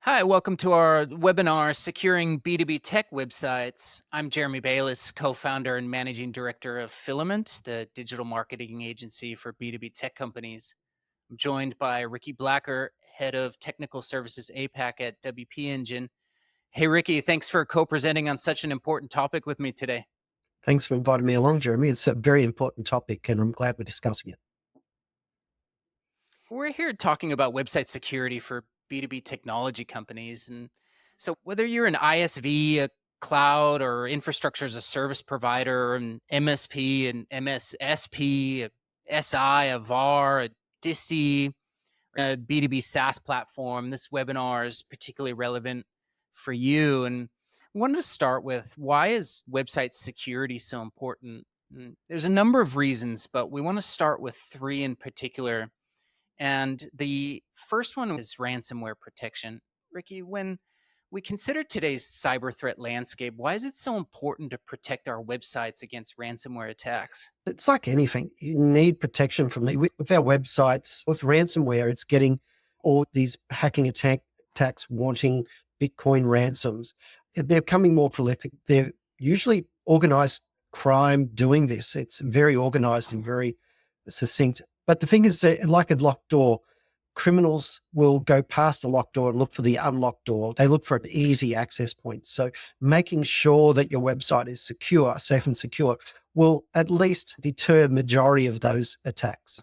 Hi, welcome to our webinar, Securing B2B Tech Websites. I'm Jeremy Bayless, co-founder and managing director of Filament, the digital marketing agency for B2B tech companies. I'm joined by Ricky Blacker, head of technical services APAC at WP Engine. Hey, Ricky, thanks for co-presenting on such an important topic with me today. Thanks for inviting me along, Jeremy. It's a very important topic, and I'm glad we're discussing it. We're here talking about website security for B2B technology companies. And so, whether you're an ISV, a cloud or infrastructure as a service provider, an MSP, an MSSP, a SI, a VAR, a DISTI, a B2B SaaS platform, this webinar is particularly relevant for you. And I wanted to start with, why is website security so important? There's a number of reasons, but we want to start with three in particular, and the first one is ransomware protection. Ricky, when we consider today's cyber threat landscape, why is it so important to protect our websites against ransomware attacks? It's like anything. You need protection from with our websites. With ransomware, it's getting all these hacking attacks wanting Bitcoin ransoms. They're becoming more prolific. They're usually organized crime doing this. It's very organized and very succinct. But the thing is that, like a locked door, criminals will go past a locked door and look for the unlocked door. They look for an easy access point. So making sure that your website is secure, safe and secure, will at least deter majority of those attacks.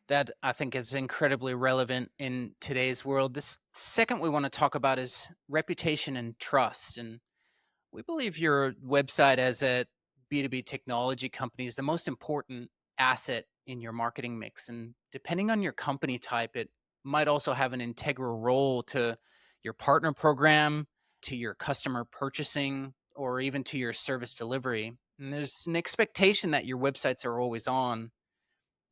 That, I think, is incredibly relevant in today's world. This second we want to talk about is reputation and trust. And we believe your website as a B2B technology company is the most important asset in your marketing mix. And depending on your company type, it might also have an integral role to your partner program, to your customer purchasing, or even to your service delivery. And there's an expectation that your websites are always on.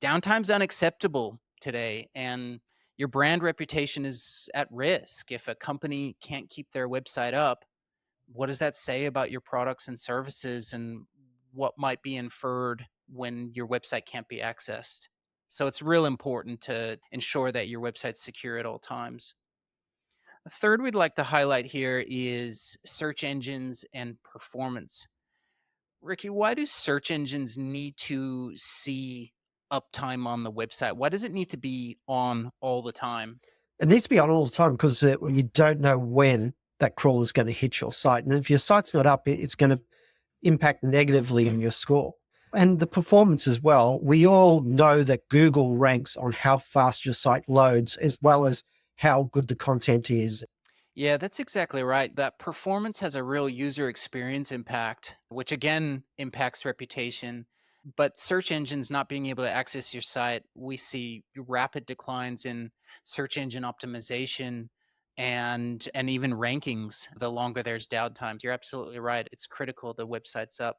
Downtime's unacceptable today, and your brand reputation is at risk. If a company can't keep their website up, what does that say about your products and services, and what might be inferred when your website can't be accessed? So it's real important to ensure that your website's secure at all times. The third we'd like to highlight here is search engines and performance. Ricky, why do search engines need to see uptime on the website? Why does it need to be on all the time? It needs to be on all the time because you don't know when that crawl is going to hit your site. And if your site's not up, it's going to impact negatively on your score. And the performance as well. We all know that Google ranks on how fast your site loads as well as how good the content is. Yeah, that's exactly right. That performance has a real user experience impact, which again impacts reputation. But search engines not being able to access your site, we see rapid declines in search engine optimization and even rankings the longer there's downtime. You're absolutely right. It's critical the website's up.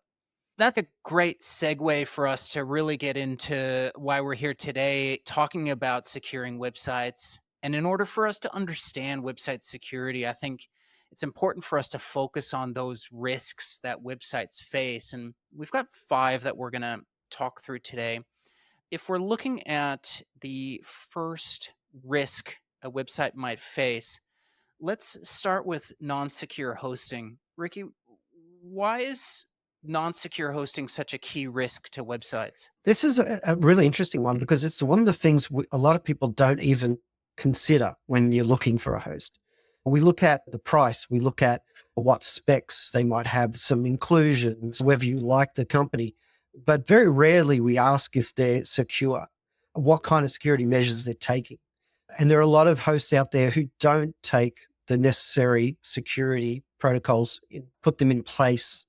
That's a great segue for us to really get into why we're here today, talking about securing websites. And in order for us to understand website security, I think it's important for us to focus on those risks that websites face. And we've got five that we're going to talk through today. If we're looking at the first risk a website might face, let's start with non-secure hosting. Ricky, why is non-secure hosting such a key risk to websites? This is a really interesting one because it's one of the things a lot of people don't even consider when you're looking for a host. We look at the price, we look at what specs they might have, some inclusions, whether you like the company, but very rarely we ask if they're secure, what kind of security measures they're taking. And there are a lot of hosts out there who don't take the necessary security protocols, put them in place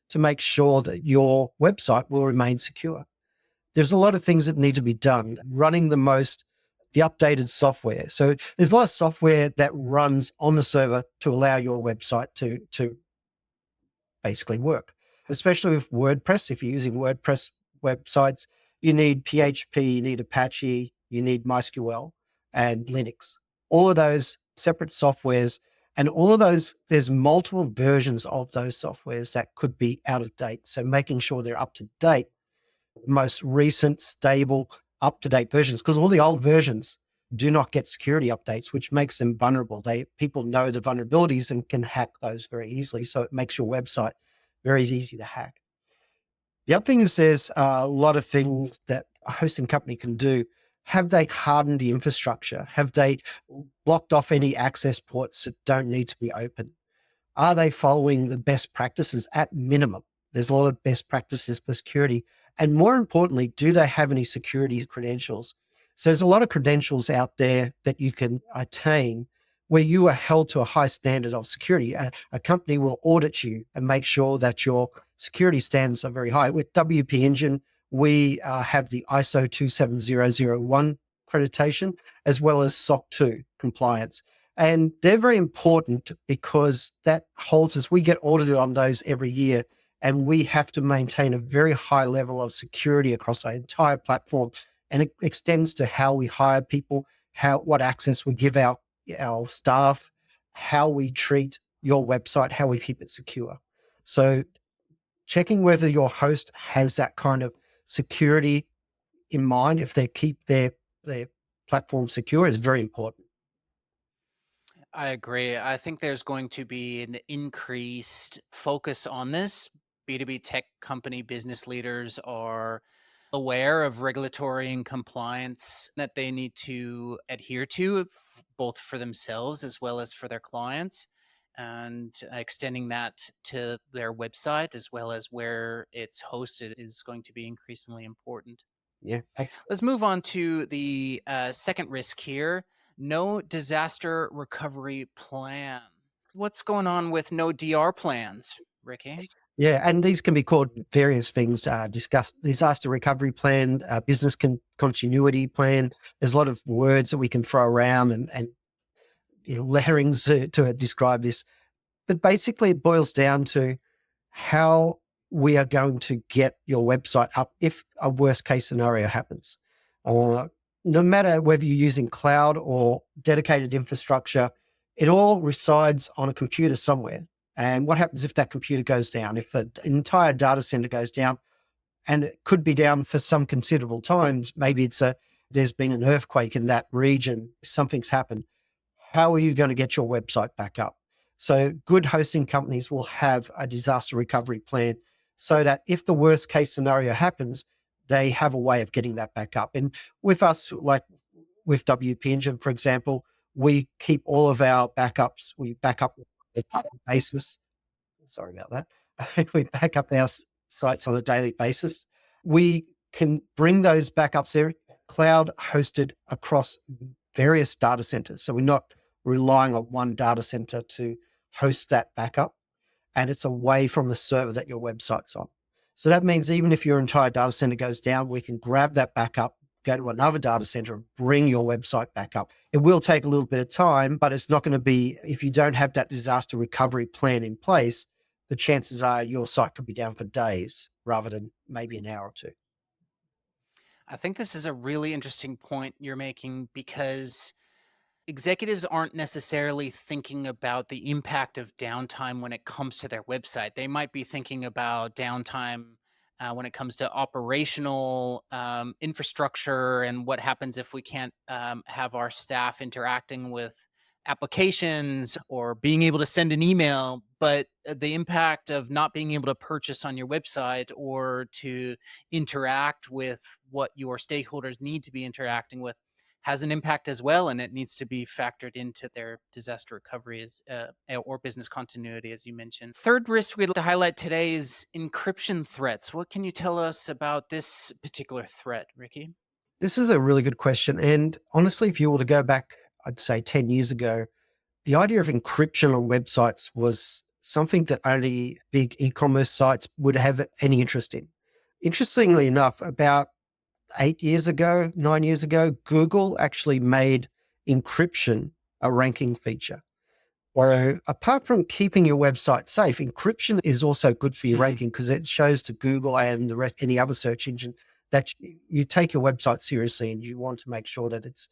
to make sure that your website will remain secure. There's a lot of things that need to be done. Running the updated software. So there's a lot of software that runs on the server to allow your website to basically work, especially with WordPress. If you're using WordPress websites, you need PHP, you need Apache, you need MySQL and Linux. All of those separate softwares, and all of those, there's multiple versions of those softwares that could be out of date. So making sure they're up to date, the most recent, stable, up-to-date versions, because all the old versions do not get security updates, which makes them vulnerable. People know the vulnerabilities and can hack those very easily. So it makes your website very easy to hack. The other thing is there's a lot of things that a hosting company can do. Have they hardened the infrastructure? Have they blocked off any access ports that don't need to be open? Are they following the best practices at minimum? There's a lot of best practices for security. And more importantly, do they have any security credentials? So there's a lot of credentials out there that you can attain where you are held to a high standard of security. A company will audit you and make sure that your security standards are very high. With WP Engine, we have the ISO 27001 accreditation, as well as SOC 2 compliance. And they're very important because that holds us. We get audited on those every year, and we have to maintain a very high level of security across our entire platform. And it extends to how we hire people, what access we give our staff, how we treat your website, how we keep it secure. So checking whether your host has that kind of security in mind, if they keep their platform secure, is very important. I agree. I think there's going to be an increased focus on this. B2B tech company business leaders are aware of regulatory and compliance that they need to adhere to, both for themselves as well as for their clients, and extending that to their website as well as where it's hosted is going to be increasingly important. Yeah. Let's move on to the second risk here. No disaster recovery plan. What's going on with no DR plans, Ricky? Yeah, and these can be called various things. Disaster recovery plan, business continuity plan. There's a lot of words that we can throw around and letterings to describe this. But basically, it boils down to how we are going to get your website up if a worst case scenario happens. No matter whether you're using cloud or dedicated infrastructure, it all resides on a computer somewhere. And what happens if that computer goes down? If an entire data center goes down, and it could be down for some considerable time, maybe there's been an earthquake in that region, something's happened. How are you going to get your website back up? So good hosting companies will have a disaster recovery plan so that if the worst case scenario happens, they have a way of getting that back up. And with us, like with WP Engine, for example, we keep all of our backups. We back up on a daily basis. Sorry about that. We back up our sites on a daily basis. We can bring those backups there, cloud hosted across various data centers. So we're not relying on one data center to host that backup, and it's away from the server that your website's on. So that means even if your entire data center goes down, we can grab that backup, go to another data center, and bring your website back up. It will take a little bit of time, but it's not going to be, if you don't have that disaster recovery plan in place, the chances are your site could be down for days rather than maybe an hour or two. I think this is a really interesting point you're making, because executives aren't necessarily thinking about the impact of downtime when it comes to their website. They might be thinking about downtime when it comes to operational infrastructure and what happens if we can't have our staff interacting with applications or being able to send an email. But the impact of not being able to purchase on your website or to interact with what your stakeholders need to be interacting with has an impact as well, and it needs to be factored into their disaster recovery or business continuity, as you mentioned. Third risk we'd like to highlight today is encryption threats. What can you tell us about this particular threat, Ricky? This is a really good question. And honestly, if you were to go back, I'd say 10 years ago, the idea of encryption on websites was something that only big e-commerce sites would have any interest in. Interestingly enough, about 9 years ago, Google actually made encryption a ranking feature. Where apart from keeping your website safe, encryption is also good for your ranking because it shows to Google and any other search engine that you take your website seriously and you want to make sure that it's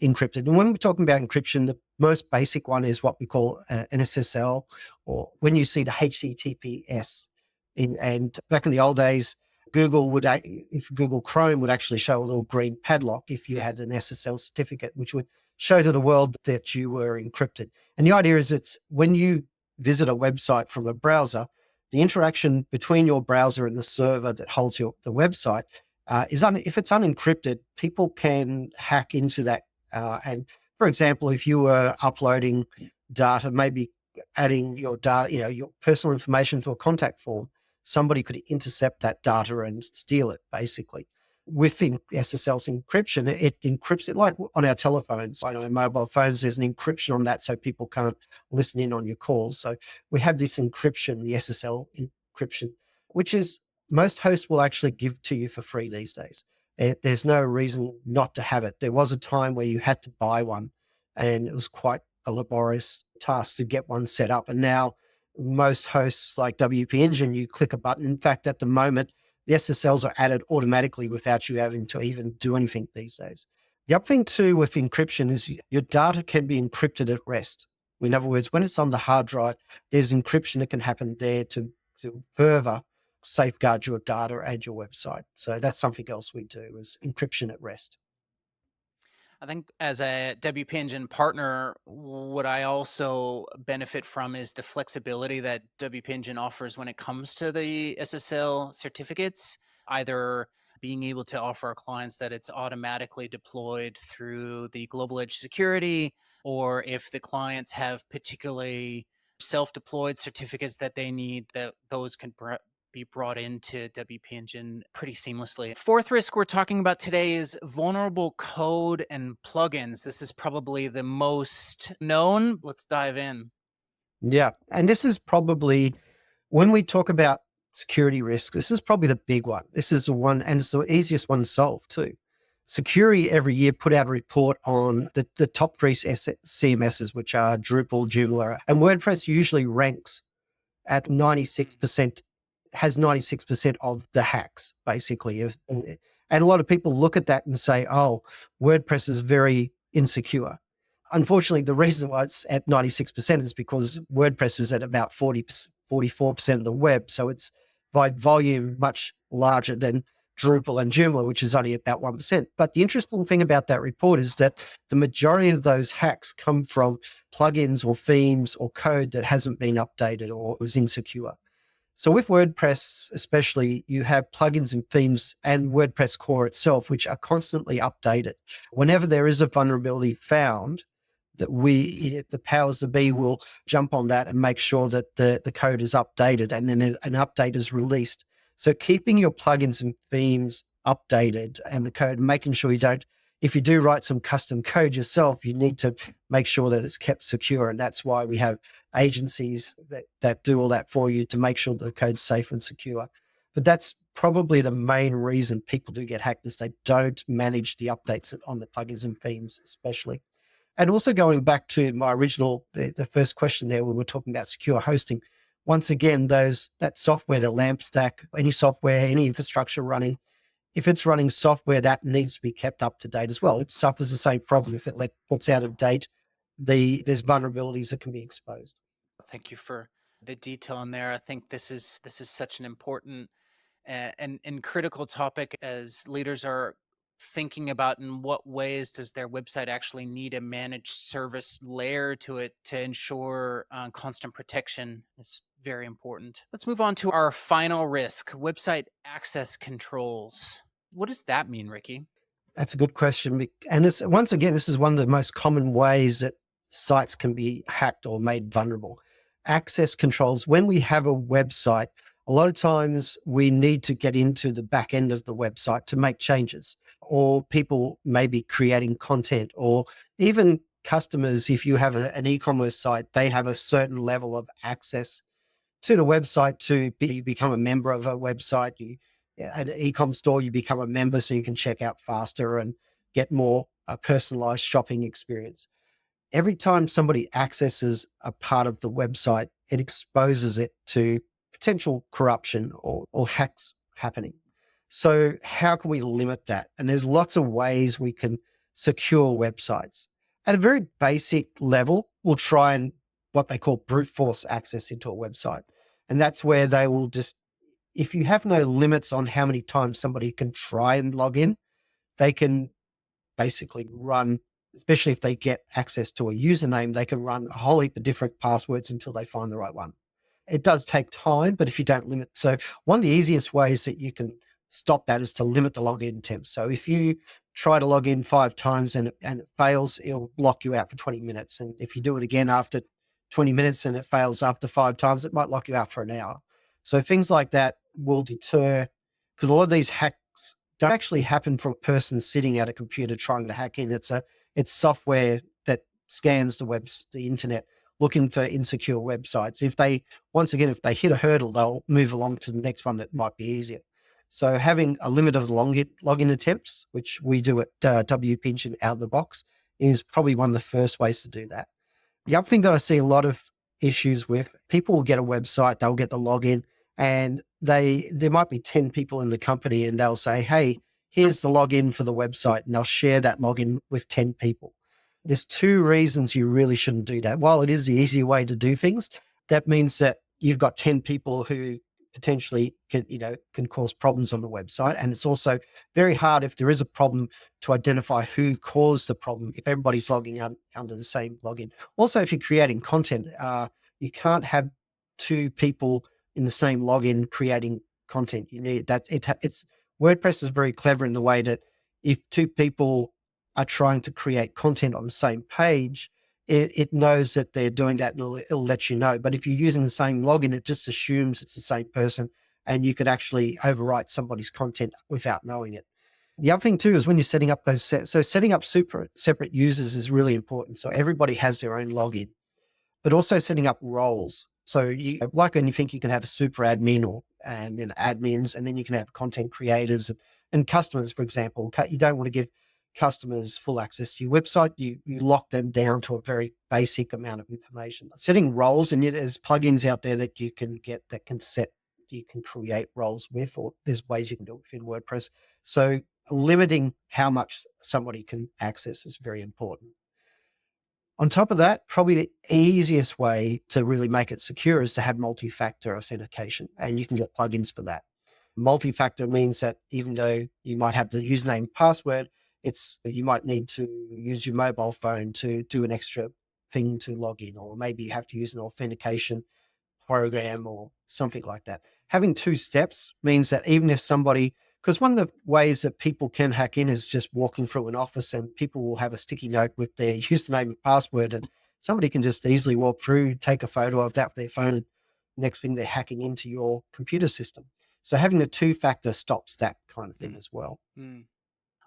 encrypted. And when we're talking about encryption, the most basic one is what we call an SSL, or when you see the HTTPS. And back in the old days, if Google Chrome would actually show a little green padlock if you had an SSL certificate, which would show to the world that you were encrypted. And the idea is it's when you visit a website from a browser, the interaction between your browser and the server that holds the website if it's unencrypted, people can hack into that. And for example, if you were uploading data, maybe adding your data, your personal information to a contact form, somebody could intercept that data and steal it, basically. Within SSL's encryption, it encrypts it like on our telephones. On our mobile phones, there's an encryption on that so people can't listen in on your calls. So we have this encryption, the SSL encryption, which is most hosts will actually give to you for free these days. There's no reason not to have it. There was a time where you had to buy one, and it was quite a laborious task to get one set up. And now most hosts like WP Engine, you click a button. In fact, at the moment, the SSLs are added automatically without you having to even do anything these days. The other thing too with encryption is your data can be encrypted at rest. In other words, when it's on the hard drive, there's encryption that can happen there to further safeguard your data and your website. So that's something else we do is encryption at rest. I think as a WP Engine partner, what I also benefit from is the flexibility that WP Engine offers when it comes to the SSL certificates, either being able to offer our clients that it's automatically deployed through the Global Edge security, or if the clients have particularly self-deployed certificates that they need, that those can be brought into WP Engine pretty seamlessly. Fourth risk we're talking about today is vulnerable code and plugins. This is probably the most known. Let's dive in. Yeah. And this is probably, when we talk about security risks, this is probably the big one. This is the one, and it's the easiest one to solve too. Security every year put out a report on the top three CMSs, which are Drupal, Joomla, and WordPress usually ranks at 96%, has 96% of the hacks, basically. And a lot of people look at that and say, oh, WordPress is very insecure. Unfortunately, the reason why it's at 96% is because WordPress is at about 44% of the web. So it's by volume much larger than Drupal and Joomla, which is only about 1%. But the interesting thing about that report is that the majority of those hacks come from plugins or themes or code that hasn't been updated or was insecure. So with WordPress, especially, you have plugins and themes and WordPress core itself, which are constantly updated. Whenever there is a vulnerability found, that the powers that be will jump on that and make sure that the code is updated and then an update is released. So keeping your plugins and themes updated and the code, making sure if you do write some custom code yourself, you need to make sure that it's kept secure. And that's why we have agencies that do all that for you to make sure that the code's safe and secure. But that's probably the main reason people do get hacked is they don't manage the updates on the plugins and themes, especially. And also going back to my original, the first question there, we were talking about secure hosting. Once again, that software, the LAMP stack, any software, any infrastructure running, if it's running software, that needs to be kept up to date as well. It suffers the same problem. If it puts out of date, there's vulnerabilities that can be exposed. Thank you for the detail in there. I think this is such an important and critical topic as leaders are thinking about in what ways does their website actually need a managed service layer to it to ensure constant protection. Is very important. Let's move on to our final risk, website access controls. What does that mean, Ricky? That's a good question. And once again, this is one of the most common ways that sites can be hacked or made vulnerable. Access controls. When we have a website, a lot of times we need to get into the back end of the website to make changes, or people may be creating content, or even customers, if you have an e-commerce site, they have a certain level of access to the website to become a member of a website. At an e-com store, you become a member so you can check out faster and get more personalized shopping experience. Every time somebody accesses a part of the website, it exposes it to potential corruption or hacks happening. So how can we limit that? And there's lots of ways we can secure websites. At a very basic level, we'll try and what they call brute force access into a website. And that's where they will just if you have no limits on how many times somebody can try and log in, they can basically run, especially if they get access to a username, they can run a whole heap of different passwords until they find the right one. It does take time, but if you don't limit, so one of the easiest ways that you can stop that is to limit the login attempts. So if you try to log in 5 times and it fails, it'll lock you out for 20 minutes. And if you do it again after 20 minutes and it fails after 5 times, it might lock you out for an hour. So things like that will deter, because a lot of these hacks don't actually happen from a person sitting at a computer trying to hack in. It's software that scans the internet looking for insecure websites. If they once again, if they hit a hurdle, they'll move along to the next one that might be easier. So having a limit of login attempts, which we do at WP Engine out of the box, is probably one of the first ways to do that. The other thing that I see a lot of issues with, people will get a website, they'll get the login, and there might be 10 people in the company and they'll say, hey, here's the login for the website, and they'll share that login with 10 people. There's two reasons you really shouldn't do that. While it is the easier way to do things, that means that you've got 10 people who potentially can cause problems on the website. And it's also very hard, if there is a problem, to identify who caused the problem if everybody's logging under the same login. Also, if you're creating content, you can't have two people in the same login creating content. You need that. It's WordPress is very clever in the way that if two people are trying to create content on the same page, it knows that they're doing that, and it'll let you know. But if you're using the same login, it just assumes it's the same person, and you could actually overwrite somebody's content without knowing it. The other thing too is when you're setting up so setting up separate users is really important. So everybody has their own login, but also setting up roles. So you, like anything, you can have a super admin and then admins, and then you can have content creators and customers, for example. You don't want to give customers full access to your website. You lock them down to a very basic amount of information. Setting roles, and there's plugins out there that you can get that you can create roles with, or there's ways you can do it within WordPress. So limiting how much somebody can access is very important. On top of that, probably the easiest way to really make it secure is to have multi-factor authentication, and you can get plugins for that. Multi-factor means that even though you might have the username and password, you might need to use your mobile phone to do an extra thing to log in, or maybe you have to use an authentication program or something like that. Having two steps means that even if somebody, because one of the ways that people can hack in is just walking through an office, and people will have a sticky note with their username and password, and somebody can just easily walk through, take a photo of that with their phone, and next thing they're hacking into your computer system. So having the two-factor stops that kind of thing as well.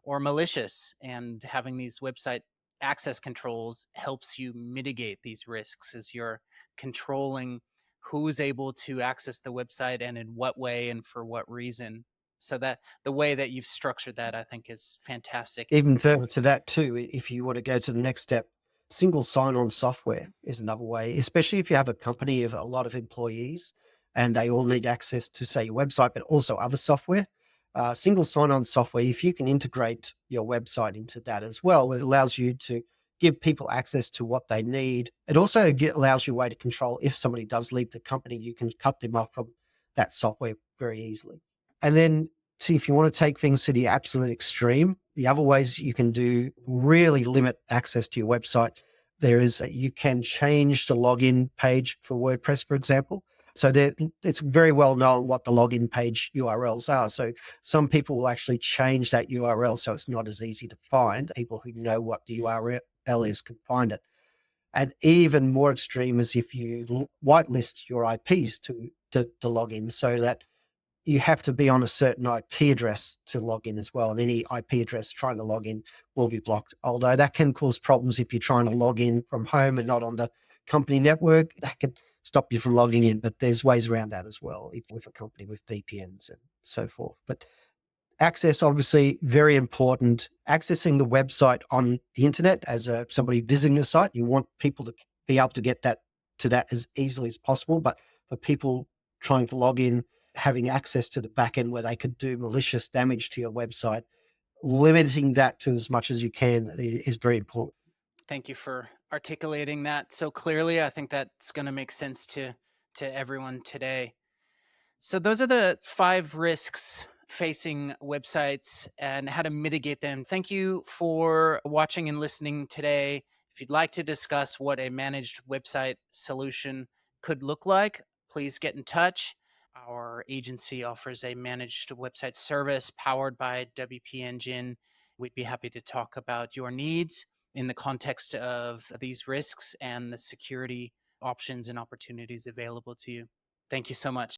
Or malicious, and having these website access controls helps you mitigate these risks as you're controlling who's able to access the website and in what way and for what reason. So that the way that you've structured that, I think, is fantastic. Even further to that too, if you want to go to the next step, single sign-on software is another way, especially if you have a company of a lot of employees and they all need access to, say, your website, but also other software. Single sign-on software, if you can integrate your website into that as well, it allows you to give people access to what they need. It also allows you a way to control if somebody does leave the company, you can cut them off from that software very easily. And then, see, if you want to take things to the absolute extreme, the other ways you can do really limit access to your website, you can change the login page for WordPress, for example. So it's very well known what the login page URLs are. So some people will actually change that URL so it's not as easy to find. People who know what the URL is can find it. And even more extreme is if you whitelist your IPs to log in, so that you have to be on a certain IP address to log in as well. And any IP address trying to log in will be blocked. Although that can cause problems if you're trying to log in from home and not on the company network. That could stop you from logging in, but there's ways around that as well, even with a company with VPNs and so forth. But access, obviously, very important. Accessing the website on the internet as somebody visiting the site, you want people to be able to get to that as easily as possible. But for people trying to log in, having access to the back end where they could do malicious damage to your website, limiting that to as much as you can is very important. Thank you for articulating that so clearly. I think that's going to make sense to everyone today. So, those are the 5 risks facing websites and how to mitigate them. Thank you for watching and listening today. If you'd like to discuss what a managed website solution could look like, please get in touch. Our agency offers a managed website service powered by WP Engine. We'd be happy to talk about your needs in the context of these risks and the security options and opportunities available to you. Thank you so much.